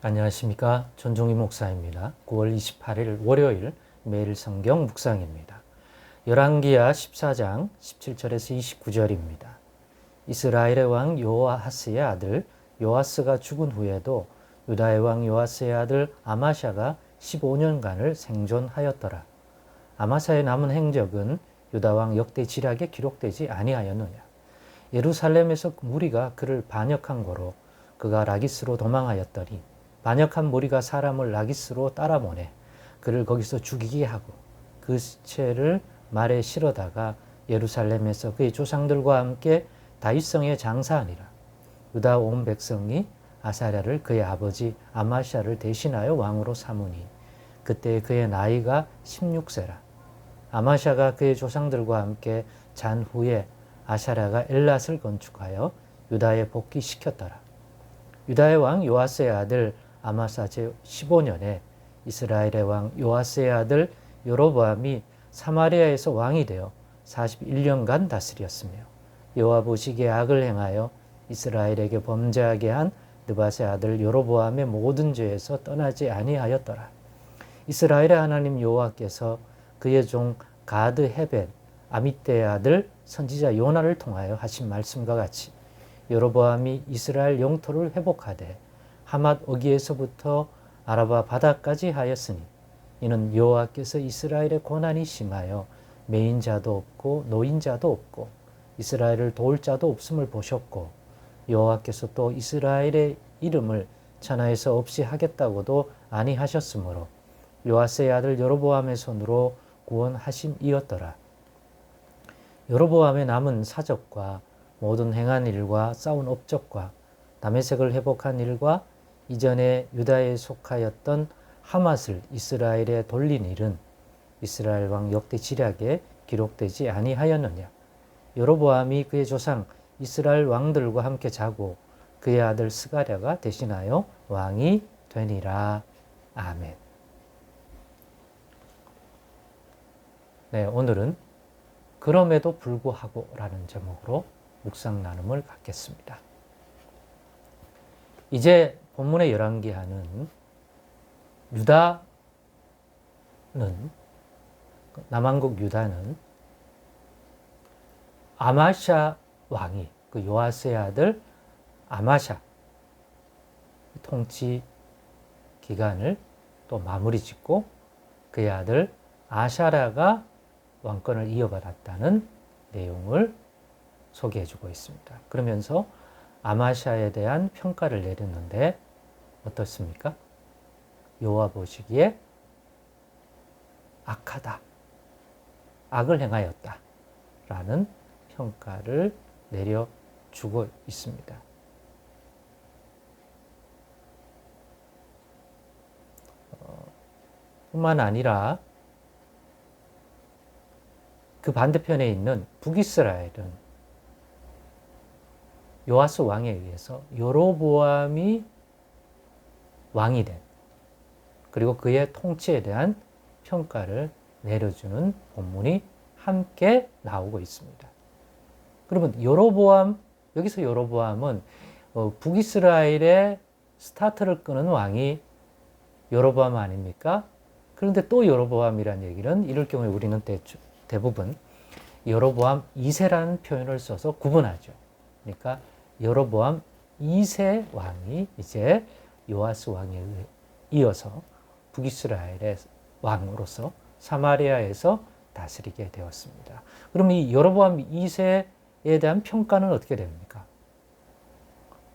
안녕하십니까. 전종희 목사입니다. 9월 28일 월요일 매일 성경 묵상입니다. 열왕기하 14장 17절에서 29절입니다. 이스라엘의 왕 요아하스의 아들 요아스가 죽은 후에도 유다의 왕 요아스의 아들 아마샤가 15년간을 생존하였더라. 아마샤의 남은 행적은 유다 왕 역대 지략에 기록되지 아니하였느냐. 예루살렘에서 무리가 그를 반역한 고로 그가 라기스로 도망하였더니 반역한 무리가 사람을 라기스로 따라보내 그를 거기서 죽이게 하고 그 시체를 말에 실어다가 예루살렘에서 그의 조상들과 함께 다윗성에 장사하니라. 유다 온 백성이 아사랴를 그의 아버지 아마샤를 대신하여 왕으로 삼으니 그때 그의 나이가 16세라. 아마샤가 그의 조상들과 함께 잔 후에 아사랴가 엘랏을 건축하여 유다에 복귀시켰더라. 유다의 왕 요아스의 아들 아마사 제15년에 이스라엘의 왕 요아스의 아들 여로보암이 사마리아에서 왕이 되어 41년간 다스렸으며 여호와 보시기에 악을 행하여 이스라엘에게 범죄하게 한 느밧의 아들 여로보암의 모든 죄에서 떠나지 아니하였더라. 이스라엘의 하나님 여호와께서 그의 종 가드 헤벳 아미떼의 아들 선지자 요나를 통하여 하신 말씀과 같이 여로보암이 이스라엘 영토를 회복하되 하맛 어기에서부터 아라바 바다까지 하였으니 이는 여호와께서 이스라엘의 고난이 심하여 매인자도 없고 노인자도 없고 이스라엘을 도울 자도 없음을 보셨고 여호와께서 또 이스라엘의 이름을 천하에서 없이 하겠다고도 아니하셨으므로 요아스의 아들 여로보암의 손으로 구원하심이었더라. 여로보암의 남은 사적과 모든 행한 일과 싸운 업적과 다메섹을 회복한 일과 이전에 유다에 속하였던 하맛을 이스라엘에 돌린 일은 이스라엘 왕 역대 지략에 기록되지 아니하였느냐. 여로보암이 그의 조상 이스라엘 왕들과 함께 자고 그의 아들 스가랴가 대신하여 왕이 되니라. 아멘. 네, 오늘은 그럼에도 불구하고 라는 제목으로 묵상 나눔을 갖겠습니다. 이제 본문의 열왕기하는 유다는 남왕국 유다는 아마샤 왕이 그 요아스의 아들 아마샤 통치 기간을 또 마무리 짓고 그의 아들 아샤랴가 왕권을 이어받았다는 내용을 소개해주고 있습니다. 그러면서 아마샤에 대한 평가를 내렸는데 어떻습니까? 여호와 보시기에 악하다, 악을 행하였다 라는 평가를 내려주고 있습니다. 뿐만 아니라 그 반대편에 있는 북이스라엘은 요아스 왕에 의해서 여로보암이 왕이 된 그리고 그의 통치에 대한 평가를 내려주는 본문이 함께 나오고 있습니다. 그러면 여로보암, 여기서 여로보암은 북이스라엘의 스타트를 끄는 왕이 여로보암 아닙니까? 그런데 또 여로보암이라는 얘기는 이럴 경우에 우리는 대부분 여로보암 2세라는 표현을 써서 구분하죠. 그러니까 여로보암 2세 왕이 이제 요아스 왕에 이어서 북이스라엘의 왕으로서 사마리아에서 다스리게 되었습니다. 그럼 이 여로보암 2세에 대한 평가는 어떻게 됩니까?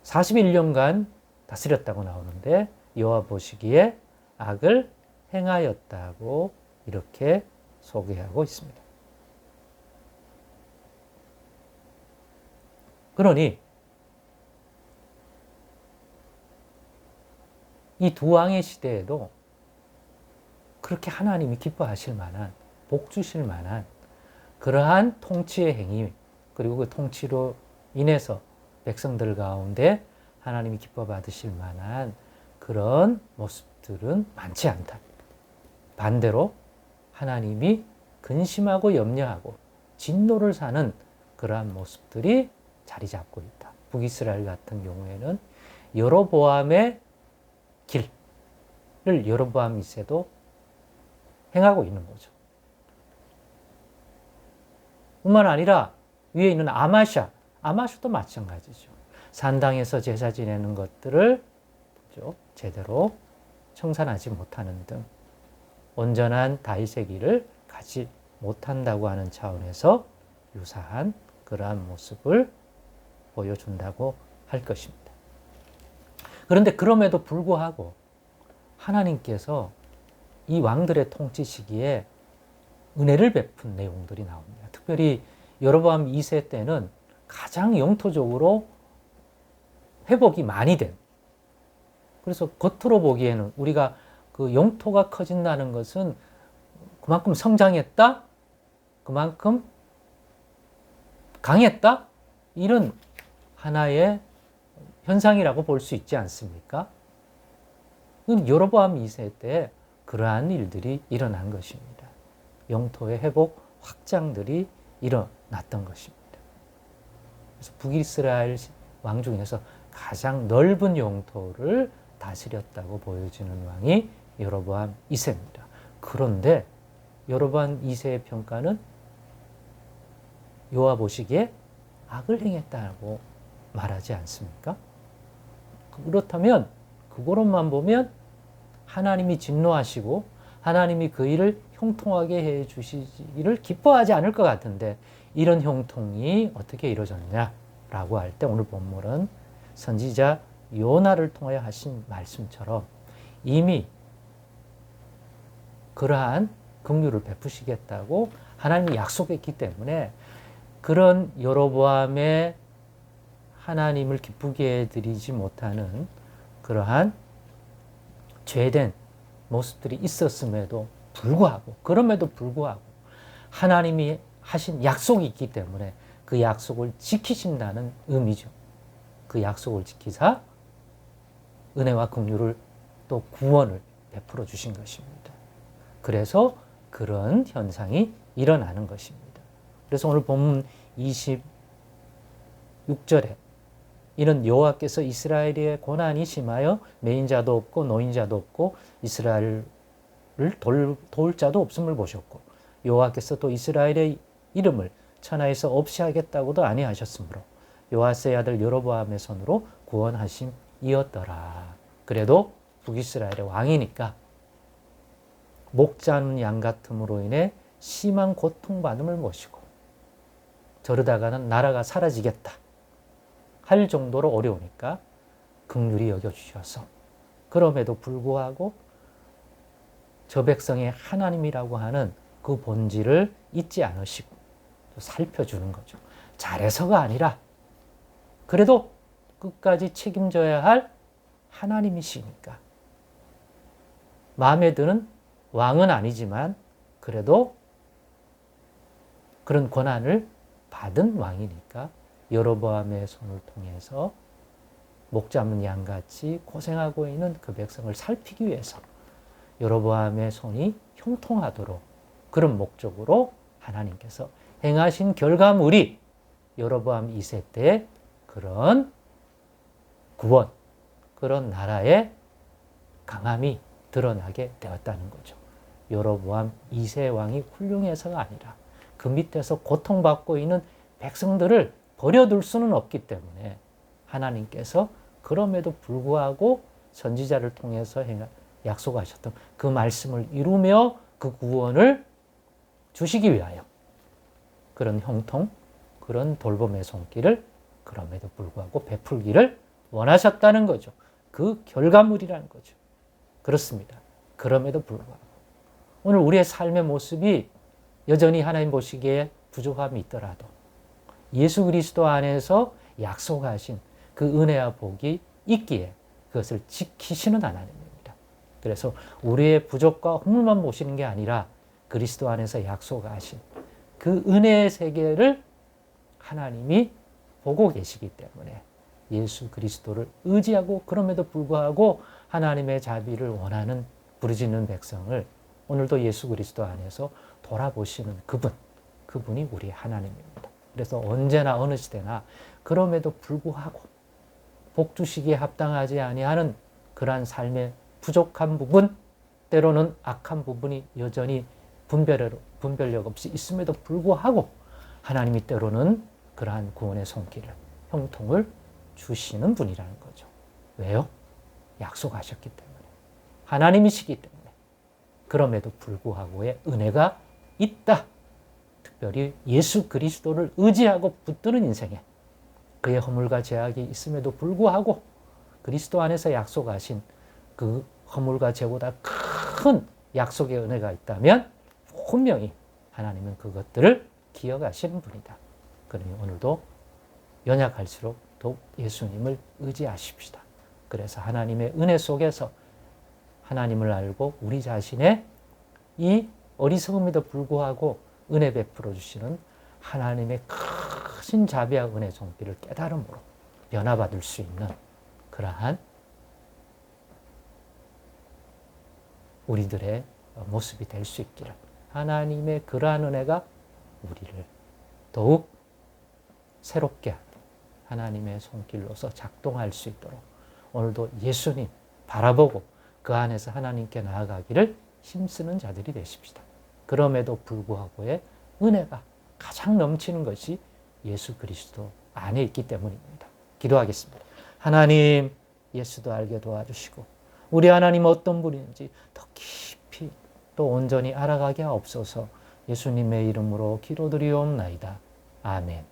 41년간 다스렸다고 나오는데 여호와 보시기에 악을 행하였다고 이렇게 소개하고 있습니다. 그러니 이 두 왕의 시대에도 그렇게 하나님이 기뻐하실 만한, 복 주실 만한 그러한 통치의 행위, 그리고 그 통치로 인해서 백성들 가운데 하나님이 기뻐 받으실 만한 그런 모습들은 많지 않다. 반대로 하나님이 근심하고 염려하고 진노를 사는 그러한 모습들이 자리 잡고 있다. 북이스라엘 같은 경우에는 여로보암의 길, 여로보암 2세도 행하고 있는 거죠. 뿐만 아니라 위에 있는 아마샤도 마찬가지죠. 산당에서 제사 지내는 것들을 제대로 청산하지 못하는 등 온전한 다윗의 길을 가지 못한다고 하는 차원에서 유사한 그러한 모습을 보여준다고 할 것입니다. 그런데 그럼에도 불구하고 하나님께서 이 왕들의 통치 시기에 은혜를 베푼 내용들이 나옵니다. 특별히 여로보암 2세 때는 가장 영토적으로 회복이 많이 된, 그래서 겉으로 보기에는 우리가 그 영토가 커진다는 것은 그만큼 성장했다, 그만큼 강했다, 이런 하나의 현상이라고 볼 수 있지 않습니까? 여로보암 2세 때 그러한 일들이 일어난 것입니다. 영토의 회복, 확장들이 일어났던 것입니다. 그래서 북이스라엘 왕 중에서 가장 넓은 영토를 다스렸다고 보여지는 왕이 여로보암 2세입니다. 그런데 여로보암 2세의 평가는 여호와 보시기에 악을 행했다고 말하지 않습니까? 그렇다면 그거로만 보면 하나님이 진노하시고 하나님이 그 일을 형통하게 해 주시기를 기뻐하지 않을 것 같은데, 이런 형통이 어떻게 이루어졌냐라고 할 때 오늘 본문은 선지자 요나를 통하여 하신 말씀처럼 이미 그러한 긍휼을 베푸시겠다고 하나님이 약속했기 때문에 그런 여로보암의 하나님을 기쁘게 해드리지 못하는 그러한 죄된 모습들이 있었음에도 불구하고, 그럼에도 불구하고 하나님이 하신 약속이 있기 때문에 그 약속을 지키신다는 의미죠. 그 약속을 지키사 은혜와 긍휼을 또 구원을 베풀어 주신 것입니다. 그래서 그런 현상이 일어나는 것입니다. 그래서 오늘 본문 26절에 이는 여호와께서 이스라엘의 고난이 심하여 매인자도 없고 노인자도 없고 이스라엘을 도울 자도 없음을 보셨고 여호와께서 또 이스라엘의 이름을 천하에서 없이 하겠다고도 아니하셨으므로 요아스의 아들 여로보암의 손으로 구원하심이었더라. 그래도 북이스라엘의 왕이니까 목 자는 양 같음으로 인해 심한 고통받음을 모시고 저러다가는 나라가 사라지겠다 할 정도로 어려우니까 긍휼히 여겨주셔서 그럼에도 불구하고 저 백성의 하나님이라고 하는 그 본질을 잊지 않으시고 또 살펴주는 거죠. 잘해서가 아니라 그래도 끝까지 책임져야 할 하나님이시니까 마음에 드는 왕은 아니지만 그래도 그런 권한을 받은 왕이니까 여로보암의 손을 통해서 목 잡는 양같이 고생하고 있는 그 백성을 살피기 위해서 여로보암의 손이 형통하도록 그런 목적으로 하나님께서 행하신 결과물이 여로보암 2세 때의 그런 구원, 그런 나라의 강함이 드러나게 되었다는 거죠. 여로보암 2세 왕이 훌륭해서가 아니라 그 밑에서 고통받고 있는 백성들을 버려둘 수는 없기 때문에 하나님께서 그럼에도 불구하고 선지자를 통해서 약속하셨던 그 말씀을 이루며 그 구원을 주시기 위하여 그런 형통, 그런 돌봄의 손길을 그럼에도 불구하고 베풀기를 원하셨다는 거죠. 그 결과물이라는 거죠. 그렇습니다. 그럼에도 불구하고 오늘 우리의 삶의 모습이 여전히 하나님 보시기에 부족함이 있더라도 예수 그리스도 안에서 약속하신 그 은혜와 복이 있기에 그것을 지키시는 하나님입니다. 그래서 우리의 부족과 허물만 보시는 게 아니라 그리스도 안에서 약속하신 그 은혜의 세계를 하나님이 보고 계시기 때문에 예수 그리스도를 의지하고 그럼에도 불구하고 하나님의 자비를 원하는 부르짖는 백성을 오늘도 예수 그리스도 안에서 돌아보시는 그분이 우리 하나님입니다. 그래서 언제나 어느 시대나 그럼에도 불구하고 복 주시기에 합당하지 아니하는 그러한 삶의 부족한 부분, 때로는 악한 부분이 여전히 분별력 없이 있음에도 불구하고 하나님이 때로는 그러한 구원의 손길을, 형통을 주시는 분이라는 거죠. 왜요? 약속하셨기 때문에. 하나님이시기 때문에. 그럼에도 불구하고의 은혜가 있다. 특별히 예수 그리스도를 의지하고 붙드는 인생에 그의 허물과 죄악이 있음에도 불구하고 그리스도 안에서 약속하신 그 허물과 죄보다 큰 약속의 은혜가 있다면 분명히 하나님은 그것들을 기억하시는 분이다. 그러니 오늘도 연약할수록 더욱 예수님을 의지하십시다. 그래서 하나님의 은혜 속에서 하나님을 알고 우리 자신의 이 어리석음에도 불구하고 은혜 베풀어 주시는 하나님의 크신 자비와 은혜 손길을 깨달음으로 변화받을 수 있는 그러한 우리들의 모습이 될 수 있기를, 하나님의 그러한 은혜가 우리를 더욱 새롭게 하는 하나님의 손길로서 작동할 수 있도록 오늘도 예수님 바라보고 그 안에서 하나님께 나아가기를 힘쓰는 자들이 되십시다. 그럼에도 불구하고의 은혜가 가장 넘치는 것이 예수 그리스도 안에 있기 때문입니다. 기도하겠습니다. 하나님, 예수도 알게 도와주시고 우리 하나님 어떤 분인지 더 깊이 또 온전히 알아가게 하옵소서. 예수님의 이름으로 기도드리옵나이다. 아멘.